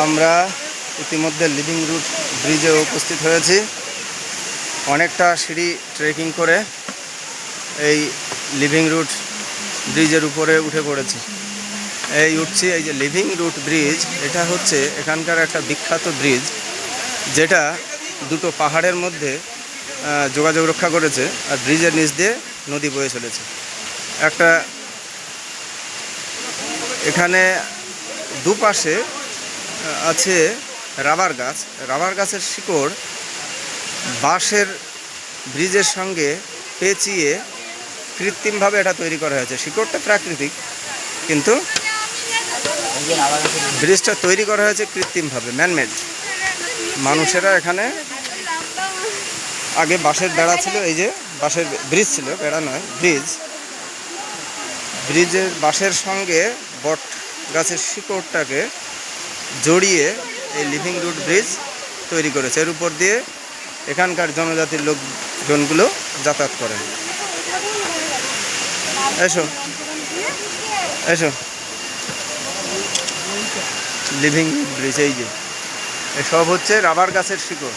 আমরা ইতিমধ্যে living root ব্রিজে উপস্থিত হয়েছি। অনেকটা সিঁড়ি ট্রেকিং করে এই লিভিং রুট ব্রিজের উপরে উঠে পড়েছি। উঠছি এই যে লিভিং রুট ব্রিজ, এটা হচ্ছে এখানকার একটা বিখ্যাত ব্রিজ, যেটা দুটো পাহাড়ের মধ্যে যোগাযোগ রক্ষা করেছে। আর ব্রিজের নিচ দিয়ে নদী বয়ে চলেছে। একটা এখানে দুপাশে আছে রাবার গাছ। রাবার গাছের শিকড় বাঁশের ব্রিজের সঙ্গে পেঁচিয়ে কৃত্রিমভাবে এটা তৈরি করা হয়েছে। শিকড়টা প্রাকৃতিক, কিন্তু ব্রিজটা তৈরি করা হয়েছে কৃত্রিমভাবে, ম্যানমেড। মানুষেরা এখানে আগে বাঁশের বেড়া ছিল, এই যে বাঁশের ব্রিজ ছিল, বেড়া নয় ব্রিজ। ব্রিজের বাঁশের সঙ্গে বট গাছের শিকড়টাকে জড়িয়ে এই লিভিং রুট ব্রিজ তৈরি করেছে। এর উপর দিয়ে এখানকার জনজাতির লোকজনগুলো যাতায়াত করে। এসো এসো, লিভিং রুট ব্রিজ। এই যে এসব হচ্ছে রাবার গাছের শিকড়।